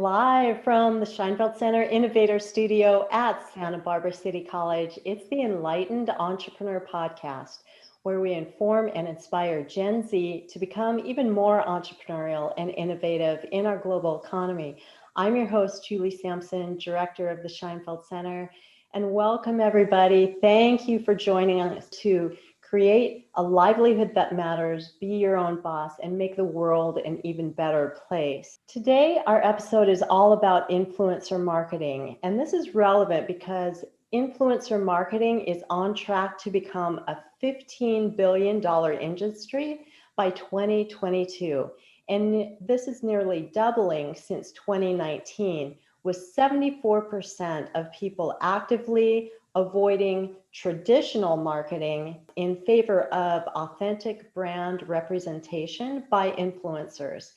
Live from the Scheinfeld Center Innovator Studio at Santa Barbara City College, it's the Enlightened Entrepreneur Podcast, where we inform and inspire Gen Z to become even more entrepreneurial and innovative in our global economy. I'm your host, Julie Sampson, Director of the Scheinfeld Center, and welcome everybody. Thank you for joining us to create a livelihood that matters, be your own boss, and make the world an even better place. Today, our episode is all about influencer marketing. And this is relevant because influencer marketing is on track to become a $15 billion industry by 2022. And this is nearly doubling since 2019, with 74% of people actively avoiding traditional marketing in favor of authentic brand representation by influencers.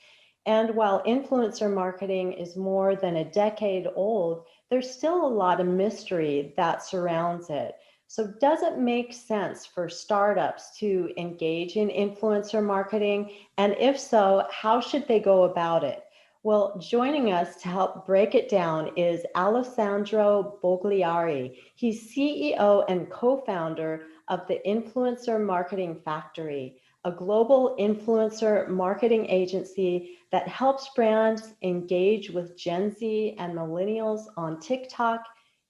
And while influencer marketing is more than a decade old, there's still a lot of mystery that surrounds it. So does it make sense for startups to engage in influencer marketing? And if so, how should they go about it? Well, joining us to help break it down is Alessandro Bobliari. He's CEO and co-founder of the Influencer Marketing Factory, a global influencer marketing agency that helps brands engage with Gen Z and millennials on TikTok,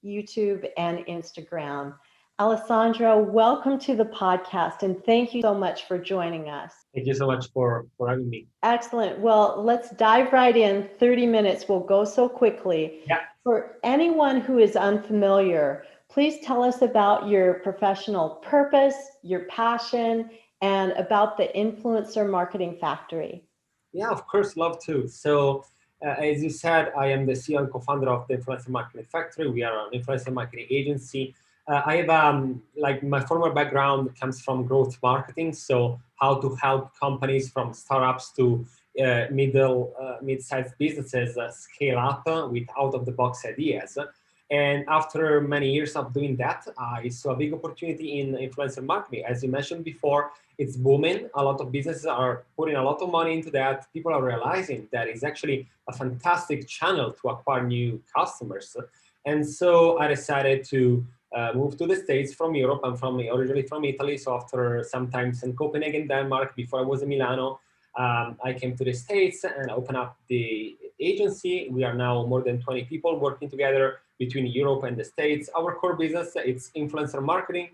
YouTube, and Instagram. Alessandro, welcome to the podcast, and thank you so much for joining us. Thank you so much for having me. Excellent. Well, let's dive right in. 30 minutes will go so quickly. Yeah. For anyone who is unfamiliar, please tell us about your professional purpose, your passion, and about the Influencer Marketing Factory. Yeah, of course, love to. So, as you said, I am the CEO and co-founder of the Influencer Marketing Factory. We are an influencer marketing agency. I have, like my former background comes from growth marketing. So how to help companies from startups to mid-sized businesses scale up with out-of-the-box ideas. And after many years of doing that, I saw a big opportunity in influencer marketing. As you mentioned before, it's booming. A lot of businesses are putting a lot of money into that. People are realizing that it's actually a fantastic channel to acquire new customers. And so I decided to moved to the States from Europe. I'm originally from Italy. So after some time in Copenhagen, Denmark, before I was in Milano, I came to the States and opened up the agency. We are now more than 20 people working together between Europe and the States. Our core business, it's influencer marketing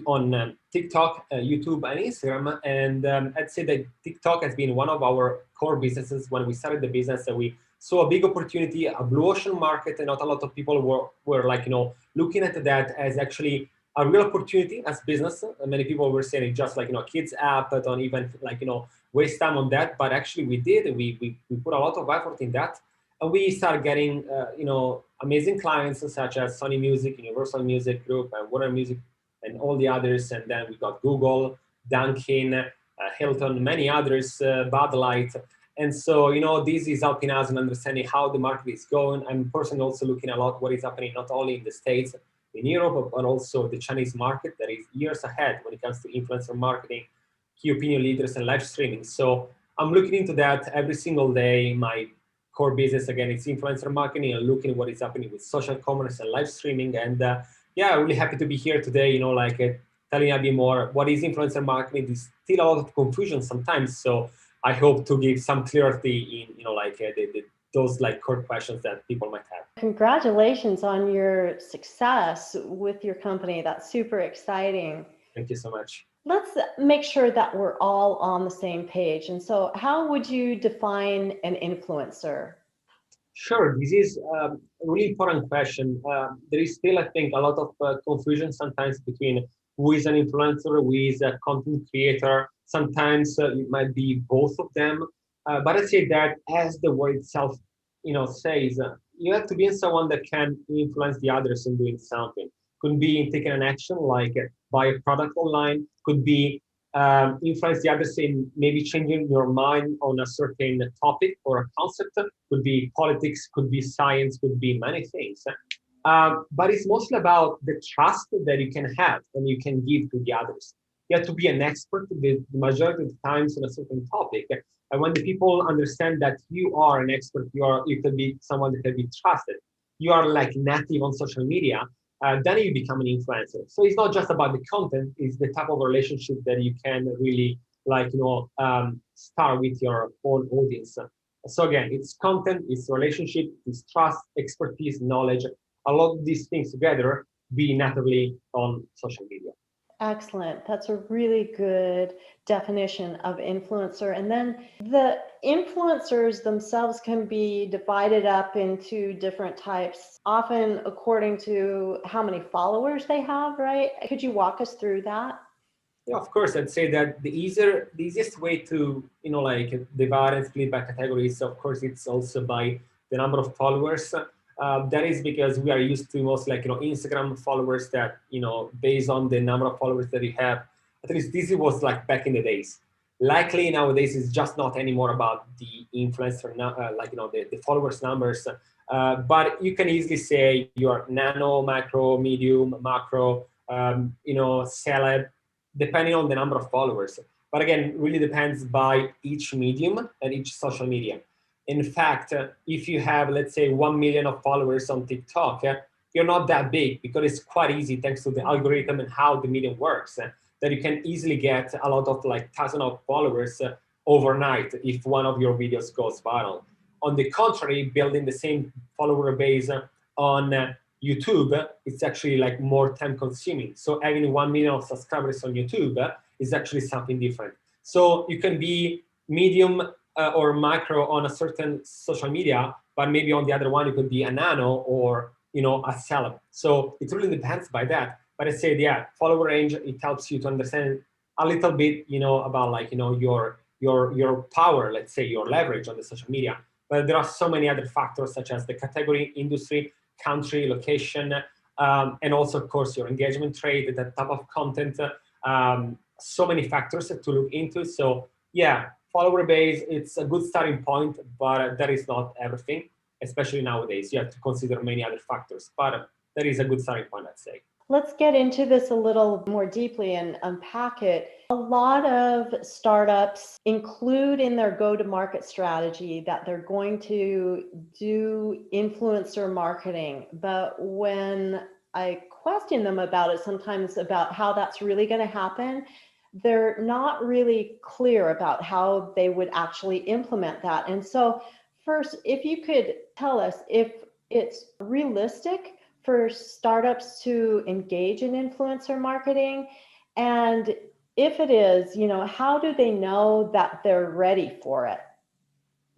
on TikTok, YouTube, and Instagram. And I'd say that TikTok has been one of our core businesses. When we started the business, we saw a big opportunity, a blue ocean market, and not a lot of people were like, looking at that as actually a real opportunity as business. Many people were saying it's just like, kids app, but don't even like, waste time on that. But actually we did, we put a lot of effort in that. And we started getting, amazing clients such as Sony Music, Universal Music Group, and Warner Music, and all the others. And then we got Google, Dunkin', Hilton, many others, Bud Light. And so, this is helping us in understanding how the market is going. I'm personally also looking a lot what is happening not only in the States, in Europe, but also the Chinese market that is years ahead when it comes to influencer marketing, key opinion leaders, and live streaming. So I'm looking into that every single day. My core business, again, is influencer marketing and looking at what is happening with social commerce and live streaming. And really happy to be here today, telling a bit more what is influencer marketing. There's still a lot of confusion sometimes. So I hope to give some clarity in, those core questions that people might have. Congratulations on your success with your company. That's super exciting. Thank you so much. Let's make sure that we're all on the same page. And so how would you define an influencer? Sure, this is a really important question. There is still, I think, a lot of confusion sometimes between who is an influencer, who is a content creator. Sometimes it might be both of them. But I say that as the word itself, says, you have to be someone that can influence the others in doing something. Could be in taking an action like buy a product online. Could be influence the others in maybe changing your mind on a certain topic or a concept. Could be politics, could be science, could be many things. But it's mostly about the trust that you can have and you can give to the others. You have to be an expert the majority of the times on a certain topic. And when the people understand that you are an expert, you can be someone that can be trusted. You are like native on social media, then you become an influencer. So it's not just about the content; it's the type of relationship that you can really start with your own audience. So again, it's content, it's relationship, it's trust, expertise, knowledge. A lot of these things together be natively on social media. Excellent. That's a really good definition of influencer. And then the influencers themselves can be divided up into different types, often according to how many followers they have, right? Could you walk us through that? Yeah, of course, I'd say that the easiest way to, divide and split by categories, of course, it's also by the number of followers. That is because we are used to most Instagram followers that, based on the number of followers that you have, at least this was like back in the days. Likely nowadays it's just not anymore about the influencer, the followers numbers. But you can easily say you're nano, macro, medium, macro, celeb, depending on the number of followers. But again, really depends by each medium and each social media. In fact, if you have, let's say, 1 million of followers on TikTok, you're not that big because it's quite easy thanks to the algorithm and how the medium works, that you can easily get a lot of thousands of followers overnight if one of your videos goes viral. On the contrary, building the same follower base on YouTube, it's actually more time consuming. So having 1 million of subscribers on YouTube is actually something different. So you can be medium or macro on a certain social media, but maybe on the other one, you could be a nano or, a celeb. So it really depends by that. But I said, yeah, follower range, it helps you to understand a little bit, about your power, let's say your leverage on the social media. But there are so many other factors such as the category, industry, country, location, and also, of course, your engagement rate, the type of content, so many factors to look into. So yeah, follower base, it's a good starting point, but that is not everything, especially nowadays. You have to consider many other factors, but that is a good starting point, I'd say. Let's get into this a little more deeply and unpack it. A lot of startups include in their go-to-market strategy that they're going to do influencer marketing. But when I question them about it, sometimes about how that's really going to happen, they're not really clear about how they would actually implement that. And so first, if you could tell us if it's realistic for startups to engage in influencer marketing, and if it is, how do they know that they're ready for it?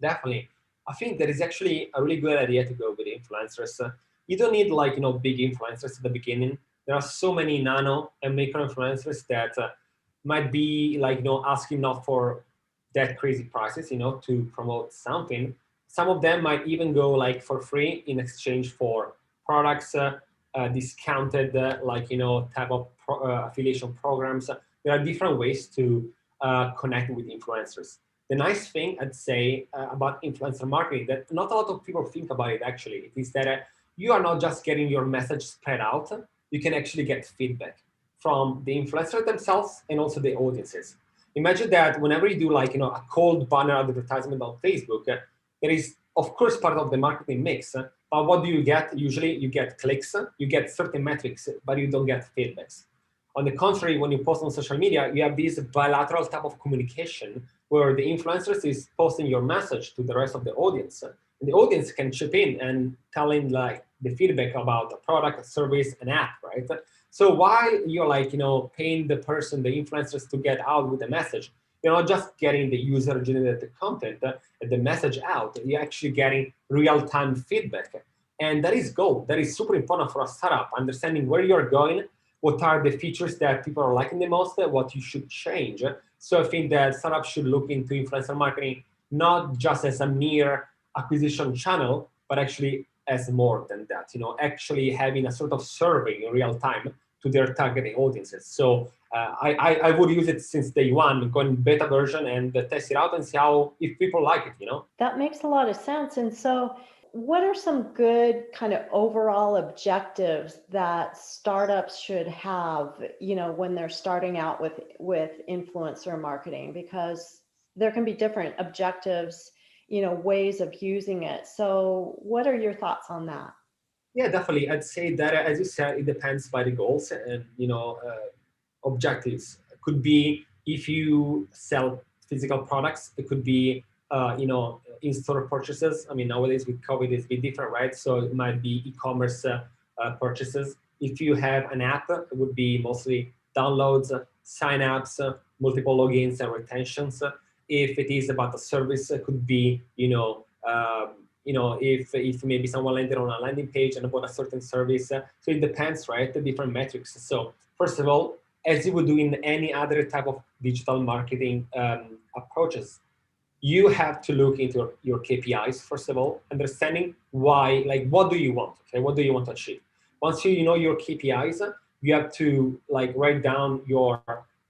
Definitely. I think that is actually a really good idea to go with influencers. You don't need big influencers at the beginning. There are so many nano and micro influencers that might be asking not for that crazy prices, to promote something. Some of them might even go for free in exchange for products, discounted type of affiliation programs. There are different ways to connect with influencers. The nice thing I'd say about influencer marketing that not a lot of people think about it actually, it is that you are not just getting your message spread out, you can actually get feedback from the influencer themselves and also the audiences. Imagine that whenever you do a cold banner advertisement on Facebook, there is of course part of the marketing mix, but what do you get? Usually you get clicks, you get certain metrics, but you don't get feedbacks. On the contrary, when you post on social media, you have this bilateral type of communication where the influencers is posting your message to the rest of the audience. And the audience can chip in and tell in the feedback about the product, a service, an app, right? So while you're paying the person, the influencers to get out with the message, you're not just getting the user-generated content and the message out, you're actually getting real-time feedback. And that is gold. That is super important for a startup, understanding where you're going, what are the features that people are liking the most, what you should change. So I think that startups should look into influencer marketing not just as a mere acquisition channel, but actually as more than that, actually having a sort of survey in real time to their targeting audiences. So I would use it since day one, go in beta version and test it out and see how, if people like it, That makes a lot of sense. And so what are some good kind of overall objectives that startups should have, when they're starting out with influencer marketing? Because there can be different objectives, ways of using it. So what are your thoughts on that? Yeah, definitely. I'd say that, as you said, it depends by the goals and objectives. It could be if you sell physical products. It could be in-store purchases. I mean, nowadays with COVID, it's a bit different, right? So it might be e-commerce purchases. If you have an app, it would be mostly downloads, sign-ups, multiple logins, and retentions. If it is about the service, it could be if maybe someone landed on a landing page and bought a certain service. So it depends, right? The different metrics. So first of all, as you would do in any other type of digital marketing approaches, you have to look into your KPIs, first of all, understanding why, like, what do you want? Okay, what do you want to achieve? Once you know your KPIs, you have to write down your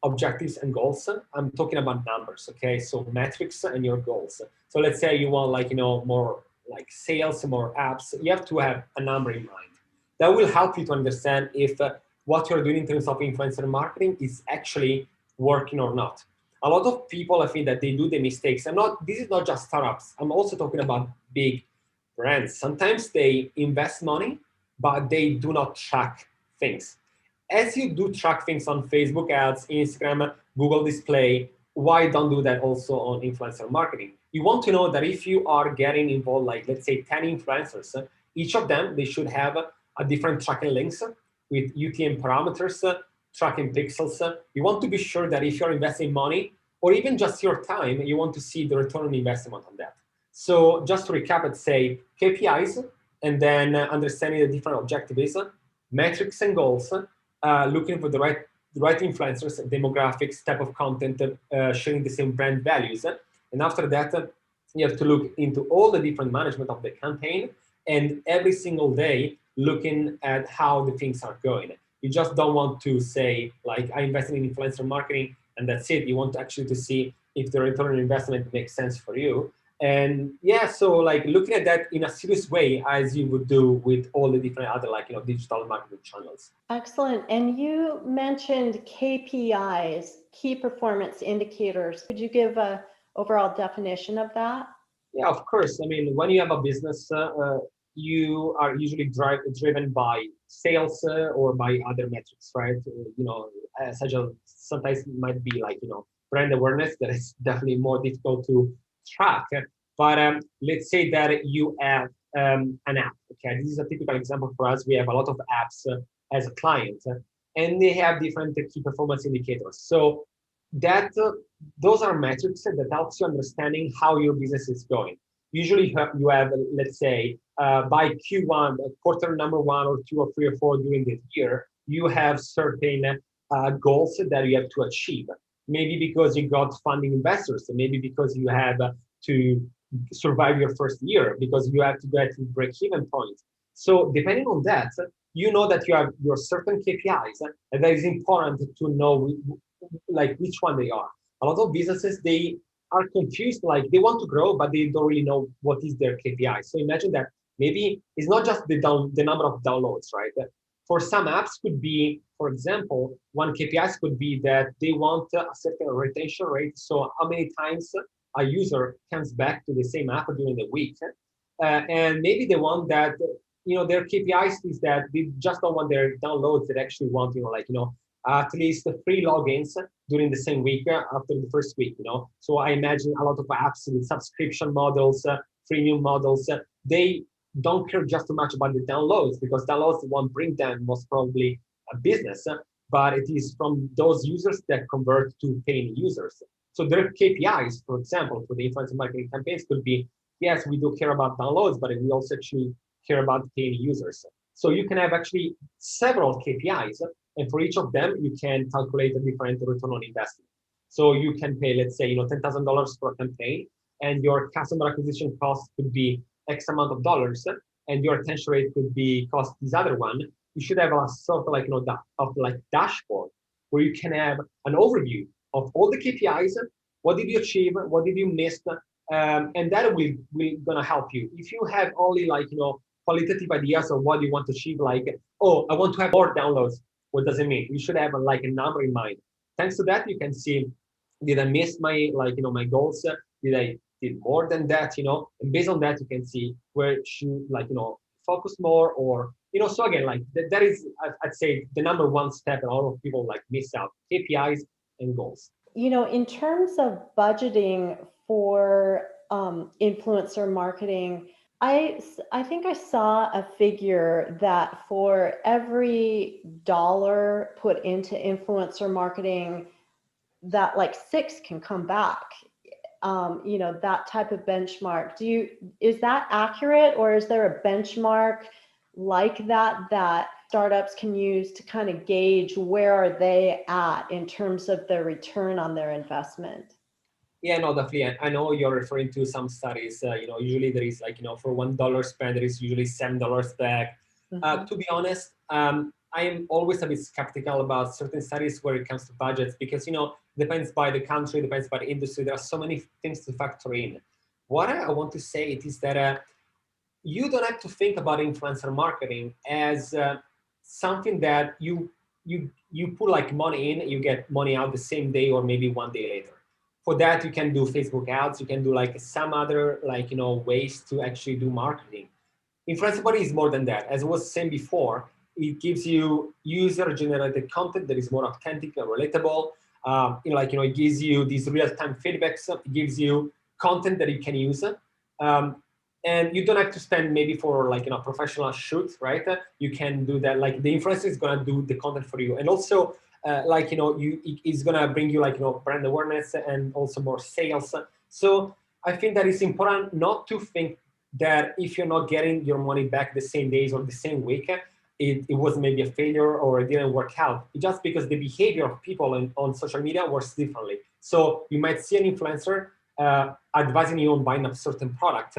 objectives and goals. I'm talking about numbers, okay? So metrics and your goals. So let's say you want more sales, more apps. You have to have a number in mind. That will help you to understand if what you're doing in terms of influencer marketing is actually working or not. A lot of people, I think that they do the mistakes. This is not just startups. I'm also talking about big brands. Sometimes they invest money, but they do not track things. As you do track things on Facebook ads, Instagram, Google display, why don't do that also on influencer marketing? You want to know that if you are getting involved, let's say 10 influencers, each of them, they should have a different tracking links with UTM parameters, tracking pixels. You want to be sure that if you're investing money or even just your time, you want to see the return on investment on that. So just to recap, let's say KPIs, and then understanding the different objectives, metrics and goals, looking for the right influencers, demographics, type of content, sharing the same brand values. And after that, you have to look into all the different management of the campaign, and every single day looking at how the things are going. You just don't want to say, I invested in influencer marketing and that's it. You want actually to see if the return on investment makes sense for you. And yeah, so looking at that in a serious way, as you would do with all the different other digital marketing channels. Excellent. And you mentioned KPIs, key performance indicators. Could you give a overall definition of that? Yeah, of course. I mean, when you have a business, you are usually driven by sales or by other metrics, right? Such as sometimes it might be brand awareness that is definitely more difficult to track. But let's say that you have an app. Okay, this is a typical example for us. We have a lot of apps as a client, and they have different key performance indicators. So that those are metrics that helps you understanding how your business is going. Usually you have let's say, by Q1, quarter number 1 or 2 or 3 or 4 during the year, you have certain goals that you have to achieve. Maybe because you got funding investors, maybe because you have to survive your first year, because you have to get to break-even point. So depending on that, you know that you have your certain KPIs, and that is important to know which one they are. A lot of businesses, they are confused, they want to grow, but they don't really know what is their KPI. So imagine that maybe it's not just the number of downloads, right? For some apps could be, for example, one KPIs could be that they want a certain retention rate. So how many times a user comes back to the same app during the week. And maybe they want that, their KPIs is that they just don't want their downloads, they actually want, at least 3 logins during the same week after the first week, So I imagine a lot of apps with subscription models, freemium models, they don't care just too much about the downloads, because downloads won't bring them most probably a business, but it is from those users that convert to paying users. So their KPIs, for example, for the influencer marketing campaigns could be, yes, we do care about downloads, but we also actually care about paying users. So you can have actually several KPIs, and for each of them, you can calculate a different return on investment. So you can pay, let's say, $10,000 for a campaign, and your customer acquisition cost could be X amount of dollars, and your retention rate could be cost this other one. You should have a sort of dashboard where you can have an overview of all the KPIs. What did you achieve? What did you miss? And that will gonna help you. If you have only like, qualitative ideas of what you want to achieve, like, oh, I want to have more downloads. What does it mean? You should have like a number in mind. Thanks to that, you can see, did I miss my, like, my goals? Did I did more than that? And based on that, you can see where should, like, focus more, or, so again, like that is, I'd say, the number one step, and a lot of people like miss out: KPIs and goals. In terms of budgeting for influencer marketing, I think I saw a figure that for every dollar put into influencer marketing, that like 6 can come back. That type of benchmark. Is that accurate, or is there a benchmark like that startups can use to kind of gauge where are they at in terms of their return on their investment? Yeah, no, definitely. I know you're referring to some studies. Usually there is like, for $1 spent, there is usually $7 back. Mm-hmm. To be honest, I am always a bit skeptical about certain studies where it comes to budgets, because, depends by the country, depends by the industry. There are so many things to factor in. What I want to say is that you don't have to think about influencer marketing as something that you put like money in, you get money out the same day or maybe one day later. For that, you can do Facebook ads, you can do like some other, like, ways to actually do marketing. Influencer marketing is more than that. As I was saying before, it gives you user-generated content that is more authentic and relatable. It gives you these real-time feedbacks. It gives you content that you can use. And you don't have to spend maybe for like, professional shoot, right? You can do that. Like the influencer is gonna do the content for you, and also it's gonna bring you like, brand awareness and also more sales. So I think that it's important not to think that if you're not getting your money back the same days or the same week, it was maybe a failure or it didn't work out. It's just because the behavior of people on social media works differently. So you might see an influencer advising you on buying a certain product,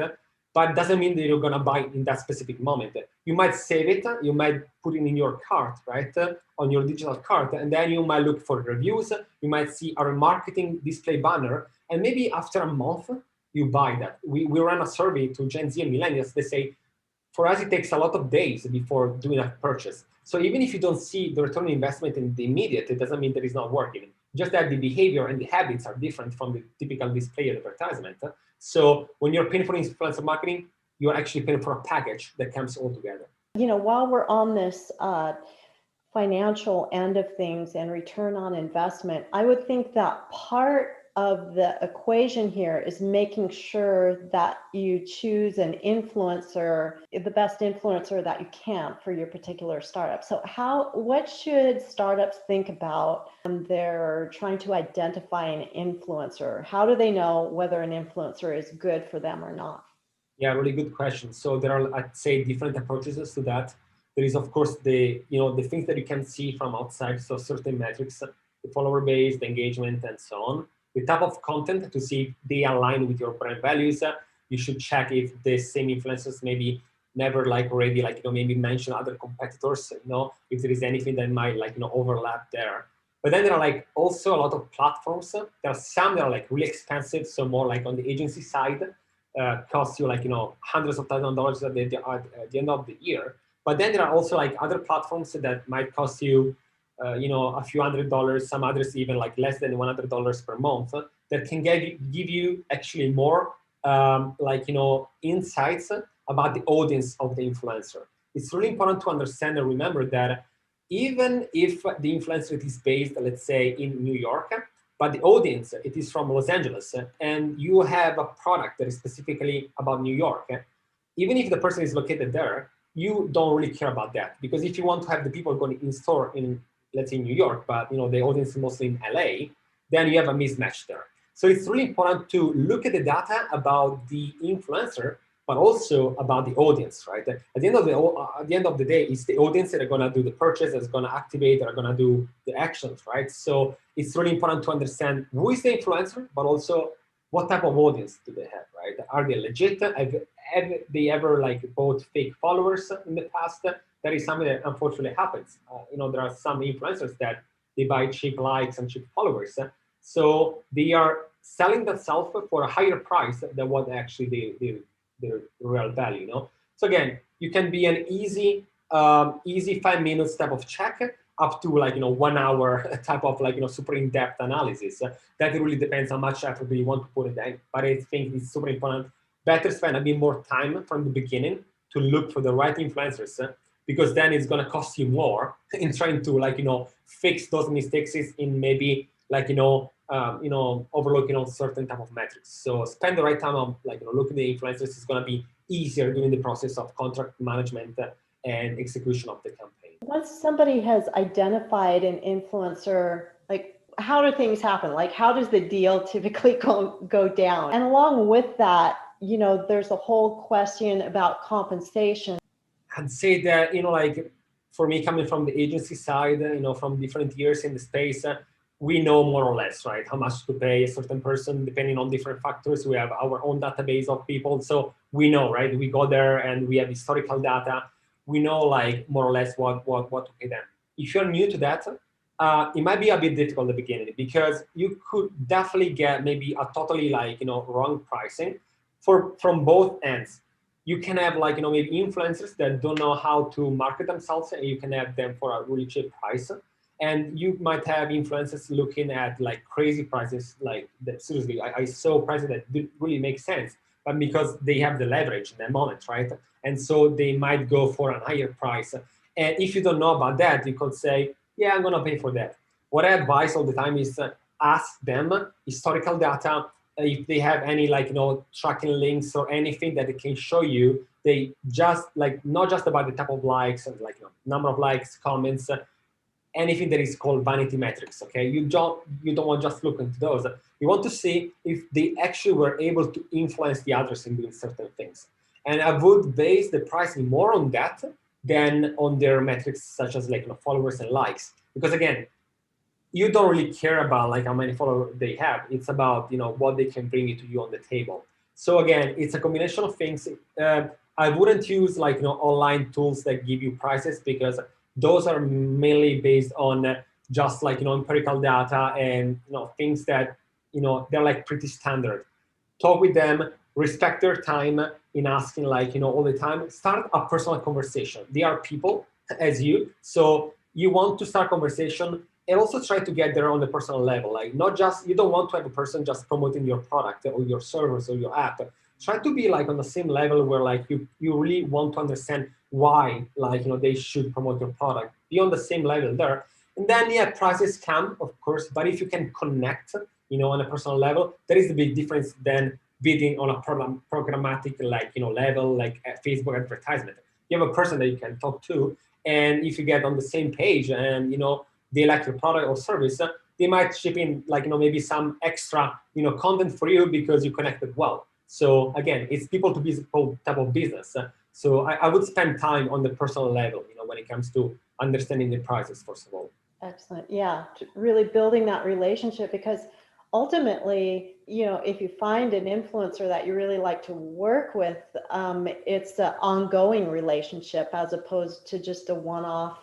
but it doesn't mean that you're going to buy in that specific moment. You might save it, you might put it in your cart, right, on your digital cart, and then you might look for reviews, you might see our marketing display banner, and maybe after a month, you buy that. We ran a survey to Gen Z and millennials. They say, for us, it takes a lot of days before doing a purchase. So even if you don't see the return on investment in the immediate, it doesn't mean that it's not working. Just that the behavior and the habits are different from the typical display advertisement. So when you're paying for influencer marketing, you're actually paying for a package that comes all together. While we're on this financial end of things and return on investment, I would think that part of the equation here is making sure that you choose an influencer, the best influencer that you can for your particular startup. So what should startups think about when they're trying to identify an influencer? How do they know whether an influencer is good for them or not? Yeah, really good question. So there are, I'd say, different approaches to that. There is, of course, the things that you can see from outside, so certain metrics, the follower base, the engagement, and so on. The type of content to see if they align with your brand values. You should check if the same influencers maybe never already maybe mention other competitors, if there is anything that might overlap there. But then there are also a lot of platforms. There are some that are really expensive, so more like on the agency side, cost you hundreds of thousands of dollars at the end of the year. But then there are also other platforms that might cost you a few $100s, some others even less than $100 per month, that can give you actually more insights about the audience of the influencer. It's really important to understand and remember that even if the influencer is based, let's say, in New York, but the audience, it is from Los Angeles, and you have a product that is specifically about New York, even if the person is located there, you don't really care about that. Because if you want to have the people going in store in, let's say, New York, but the audience is mostly in LA, then you have a mismatch there. So it's really important to look at the data about the influencer, but also about the audience, right? At the end of the day, it's the audience that are going to do the purchase, that's going to activate, that are going to do the actions, right? So it's really important to understand who is the influencer, but also what type of audience do they have, right? Are they legit? Have they ever bought fake followers in the past? That is something that unfortunately happens. There are some influencers that they buy cheap likes and cheap followers. So they are selling themselves for a higher price than what actually their real value, So again, you can be an easy 5 minutes type of check up to 1 hour type of super in-depth analysis. That really depends how much effort you want to put in that. But I think it's super important. Better spend a bit more time from the beginning to look for the right influencers, because then it's going to cost you more in trying to fix those mistakes in maybe overlooking certain type of metrics. So spend the right time on looking at the influencers. Is going to be easier during the process of contract management and execution of the campaign. Once somebody has identified an influencer, like how do things happen? Like how does the deal typically go down? And along with that, there's a whole question about compensation. I'd say that, for me, coming from the agency side, from different years in the space, we know more or less, right, how much to pay a certain person depending on different factors. We have our own database of people. So we know, right, we go there and we have historical data. We know more or less what to pay them. If you're new to that, it might be a bit difficult at the beginning because you could definitely get maybe a totally wrong pricing from both ends. You can have maybe influencers that don't know how to market themselves, and you can have them for a really cheap price. And you might have influencers looking at crazy prices, that. Seriously, I saw prices that didn't really make sense, but because they have the leverage in that moment, right? And so they might go for a higher price. And if you don't know about that, you could say, yeah, I'm going to pay for that. What I advise all the time is ask them historical data. If they have any tracking links or anything that they can show you, they just not just about the type of likes and number of likes, comments, anything that is called vanity metrics. Okay, you don't want to just look into those. You want to see if they actually were able to influence the others in doing certain things. And I would base the pricing more on that than on their metrics such as followers and likes, because again, you don't really care about how many followers they have. It's about what they can bring to you on the table. So again, it's a combination of things. I wouldn't use online tools that give you prices, because those are mainly based on just empirical data and things that they're pretty standard. Talk with them, respect their time in asking all the time. Start a personal conversation. They are people as you, so you want to start conversation. And also try to get there on the personal level. Not just, you don't want to have a person just promoting your product or your service or your app. Try to be on the same level where you really want to understand why they should promote your product. Be on the same level there. And then yeah, prices come, of course, but if you can connect, on a personal level, there is a big difference than bidding on a programmatic level, like a Facebook advertisement. You have a person that you can talk to, and if you get on the same page and they like your product or service, they might ship in maybe some extra content for you because you connected well. So again, it's people to people type of business. So I would spend time on the personal level, when it comes to understanding the prices, first of all. Excellent. Yeah, really building that relationship, because ultimately, if you find an influencer that you really like to work with, it's an ongoing relationship as opposed to just a one-off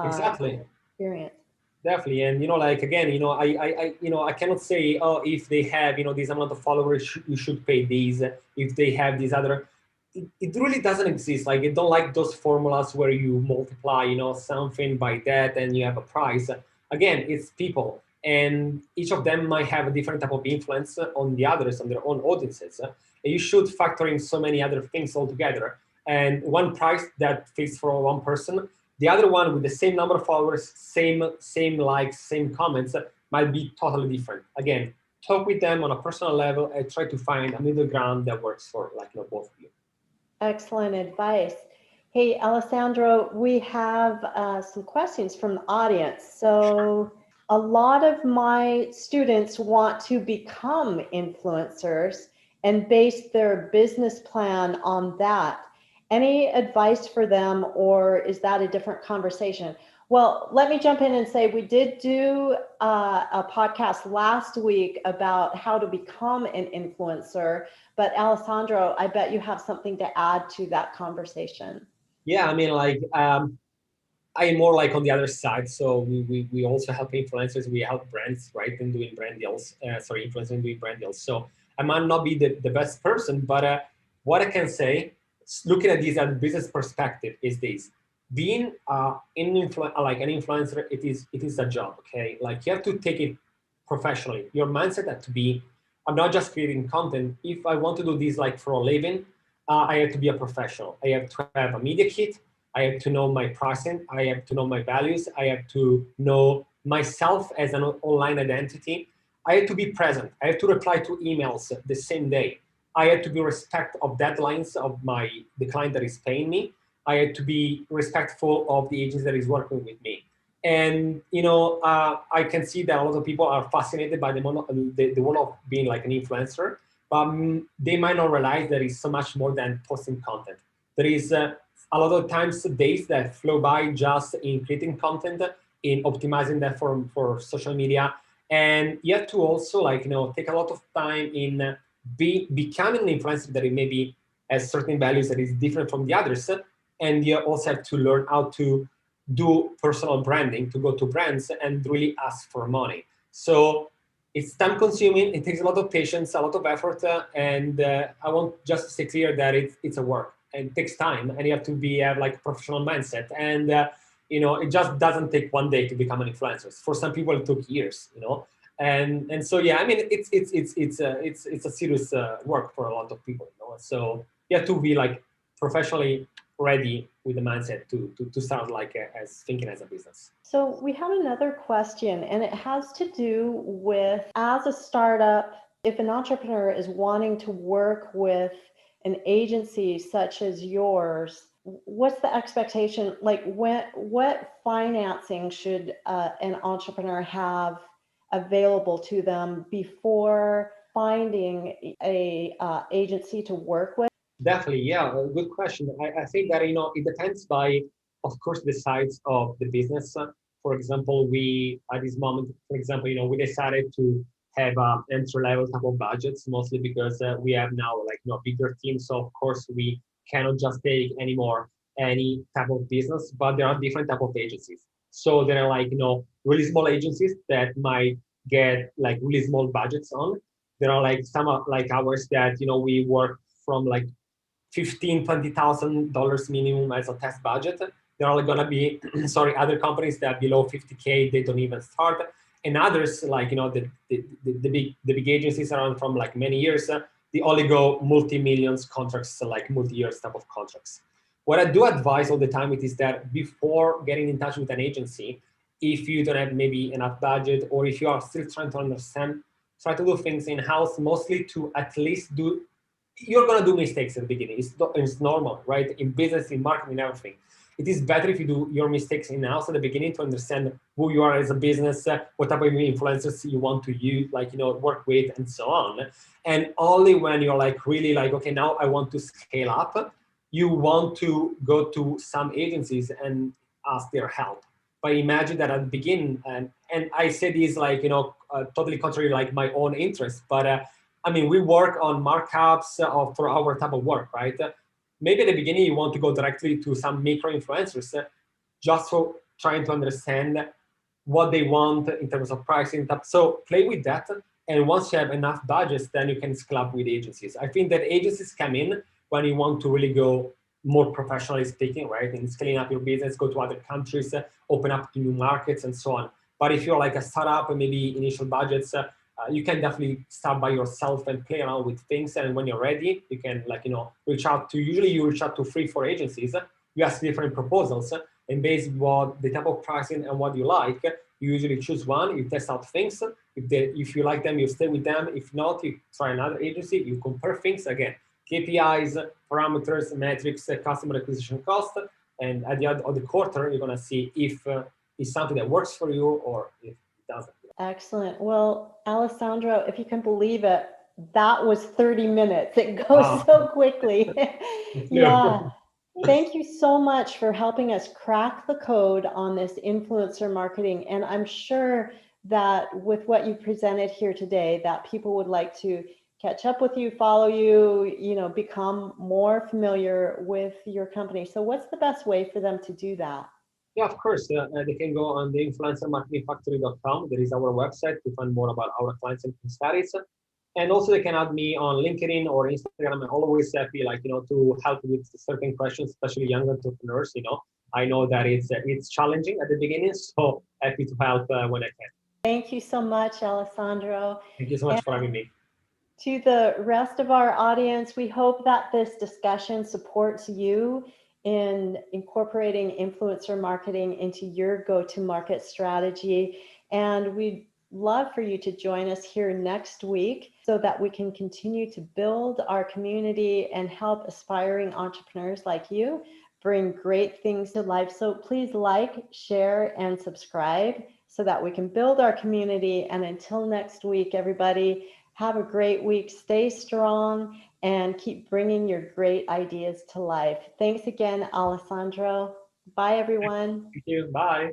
Exactly. experience. Definitely. And again, I cannot say, oh, if they have this amount of followers, you should pay these. If they have these other, it really doesn't exist. I don't like those formulas where you multiply something by that and you have a price. Again, it's people, and each of them might have a different type of influence on the others, on their own audiences. And you should factor in so many other things altogether. And one price that fits for one person, the other one with the same number of followers, same likes, same comments, might be totally different. Again, talk with them on a personal level and try to find a middle ground that works for both of you. Excellent advice. Hey, Alessandro, we have some questions from the audience. So a lot of my students want to become influencers and base their business plan on that. Any advice for them, or is that a different conversation? Well, let me jump in and say we did do a podcast last week about how to become an influencer, but Alessandro, I bet you have something to add to that conversation. Yeah, I mean, I am more like on the other side. So we also help influencers. We help brands, right, in doing brand deals. Influencers in doing brand deals. So I might not be the best person, but what I can say, looking at this at business perspective, is this: being like an influencer, it is a job. Okay, like you have to take it professionally. Your mindset has to be, I'm not just creating content. If I want to do this like for a living, I have to be a professional. I have to have a media kit. I have to know my pricing. I have to know my values. I have to know myself as an online identity. I have to be present. I have to reply to emails the same day. I have to be respect of deadlines of the client that is paying me. I have to be respectful of the agency that is working with me. And I can see that a lot of people are fascinated by the world of being like an influencer, but they might not realize there is so much more than posting content. There is a lot of times days that flow by just in creating content, in optimizing that for social media, and you have to also take a lot of time in becoming an influencer that it maybe has certain values that is different from the others, and you also have to learn how to do personal branding, to go to brands and really ask for money. So it's time consuming. It takes a lot of patience, a lot of effort, and I want just to say clear that it's a work and it takes time, and you have to have like a professional mindset. And it just doesn't take one day to become an influencer. For some people, it took years. And so yeah, I mean it's a serious work for a lot of people. So you have to be like professionally ready with the mindset to start like as thinking as a business. So we have another question, and it has to do with, as a startup, if an entrepreneur is wanting to work with an agency such as yours, what's the expectation? Like what financing should an entrepreneur have available to them before finding a agency to work with? Definitely, yeah, good question. I think that it depends by, of course, the size of the business. For example, we at this moment, for example, we decided to have entry level type of budgets, mostly because we have now like bigger team. So of course we cannot just take anymore any type of business, but there are different type of agencies. So there are like really small agencies that might get like really small budgets on. There are like some like ours that we work from like $15,000-$20,000 minimum as a test budget. There are going to be other companies that are below 50K, they don't even start, and others like the big agencies around from like many years, they only go multi-millions contracts, like multi-years type of contracts. What I do advise all the time is that before getting in touch with an agency, if you don't have maybe enough budget, or if you are still trying to understand, try to do things in-house, mostly to at least do, you're going to do mistakes at the beginning. It's normal, right? In business, in marketing, everything. It is better if you do your mistakes in-house at the beginning to understand who you are as a business, what type of influencers you want to use, work with, and so on. And only when you're like really like, okay, now I want to scale up, you want to go to some agencies and ask their help. But imagine that at the beginning, and I say this like, totally contrary, like my own interest, but I mean, we work on markups for our type of work, right? Maybe at the beginning you want to go directly to some micro influencers, just for trying to understand what they want in terms of pricing. So play with that, and once you have enough budgets, then you can scale up with agencies. I think that agencies come in when you want to really go more professionally speaking, right? And scaling up your business, go to other countries, open up to new markets, and so on. But if you're like a startup and maybe initial budgets, you can definitely start by yourself and play around with things. And when you're ready, you can reach out to, usually you reach out to 3-4 agencies, you ask different proposals, and based on the type of pricing and what you like, you usually choose one, you test out things. If you like them, you stay with them. If not, you try another agency, you compare things again, KPIs, parameters, metrics, customer acquisition cost. And at the end of the quarter, you're gonna see if it's something that works for you or if it doesn't. Excellent. Well, Alessandro, if you can believe it, that was 30 minutes. It goes so quickly. Yeah. Thank you so much for helping us crack the code on this influencer marketing. And I'm sure that with what you presented here today, that people would like to catch up with you, follow you, become more familiar with your company. So what's the best way for them to do that? Yeah, of course. They can go on the influencermarketingfactory.com. There is our website to find more about our clients and case studies. And also they can add me on LinkedIn or Instagram. I'm always happy, to help with certain questions, especially young entrepreneurs. I know that it's challenging at the beginning, so happy to help when I can. Thank you so much, Alessandro. Thank you so much for having me. To the rest of our audience, we hope that this discussion supports you in incorporating influencer marketing into your go-to-market strategy. And we'd love for you to join us here next week so that we can continue to build our community and help aspiring entrepreneurs like you bring great things to life. So please like, share, and subscribe so that we can build our community. And until next week, everybody, have a great week. Stay strong and keep bringing your great ideas to life. Thanks again, Alessandro. Bye, everyone. Thank you. Bye.